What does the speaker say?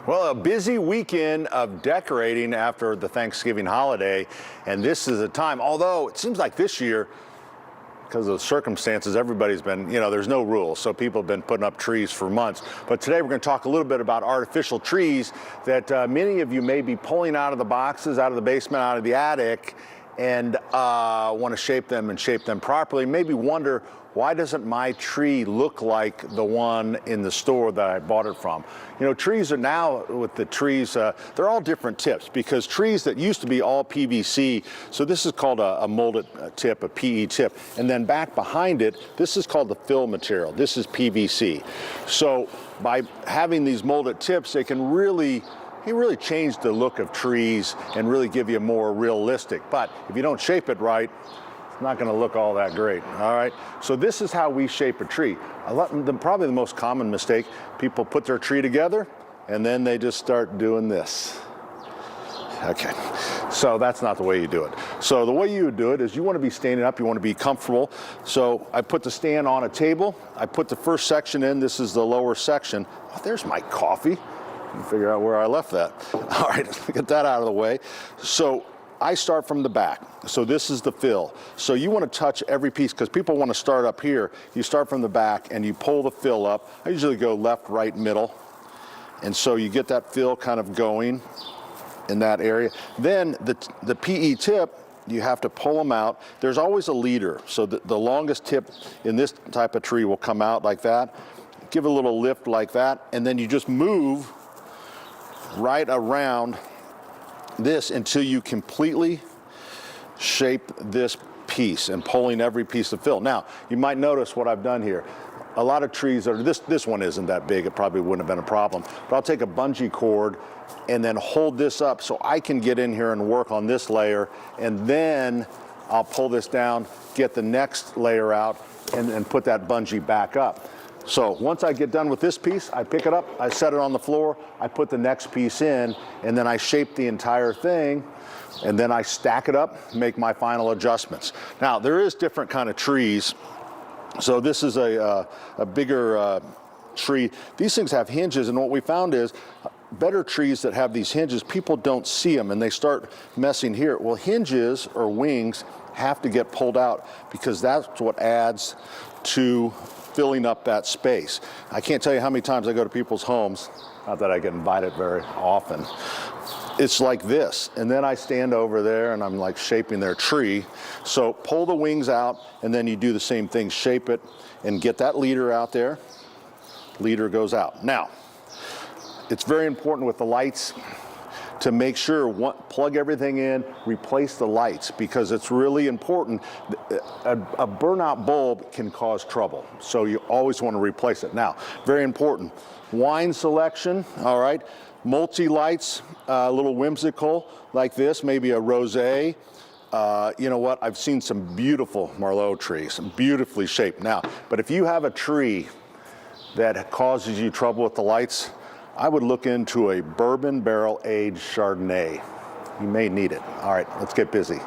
Well, a busy weekend of decorating after the Thanksgiving holiday, and this is a time, although it seems like this year, because of the circumstances, everybody's been, there's no rules, so people have been putting up trees for months. But today we're going to talk a little bit about artificial trees that many of you may be pulling out of the boxes, out of the basement, out of the attic, and want to shape them and shape them properly. Maybe wonder, why doesn't my tree look like the one in the store that I bought it from? Trees are now, with the trees, they're all different tips, because trees that used to be all PVC, so this is called a molded tip, a PE tip, and then back behind it, this is called the fill material. This is PVC. So by having these molded tips, they can really change the look of trees and really give you more realistic. But if you don't shape it right, it's not going to look all that great. All right. So this is how we shape a tree. Probably the most common mistake: people put their tree together and then they just start doing this. Okay. So that's not the way you do it. So the way you would do it is you want to be standing up. You want to be comfortable. So I put the stand on a table. I put the first section in. This is the lower section. Oh, there's my coffee. Figure out where I left that. All right, get that out of the way. So I start from the back. So this is the fill. So you want to touch every piece, because people want to start up here. You start from the back and you pull the fill up. I usually go left, right, middle. And so you get that fill kind of going in that area. Then the PE tip, you have to pull them out. There's always a leader. So the longest tip in this type of tree will come out like that. Give a little lift like that, and then you just move right around this until you completely shape this piece, and pulling every piece of fill. Now, you might notice what I've done here. A lot of trees are, this one isn't that big, it probably wouldn't have been a problem, but I'll take a bungee cord and then hold this up so I can get in here and work on this layer, and then I'll pull this down, get the next layer out, and put that bungee back up. So once I get done with this piece, I pick it up, I set it on the floor, I put the next piece in, and then I shape the entire thing, and then I stack it up, make my final adjustments. Now, there is different kind of trees. So this is a bigger tree. These things have hinges, and what we found is better trees that have these hinges, people don't see them, and they start messing here. Well, hinges or wings have to get pulled out, because that's what adds to filling up that space. I can't tell you how many times I go to people's homes, not that I get invited very often. It's like this, and then I stand over there and I'm like shaping their tree. So pull the wings out, and then you do the same thing, shape it, and get that leader out there. Leader goes out. Now, it's very important with the lights to make sure, plug everything in, replace the lights, because it's really important. A burnout bulb can cause trouble, so you always want to replace it. Now, very important, wine selection, all right? Multi-lights, a little whimsical like this, maybe a rosé. You know what, I've seen some beautiful Merlot trees, beautifully shaped. Now, but if you have a tree that causes you trouble with the lights, I would look into a bourbon barrel aged Chardonnay. You may need it. All right, let's get busy.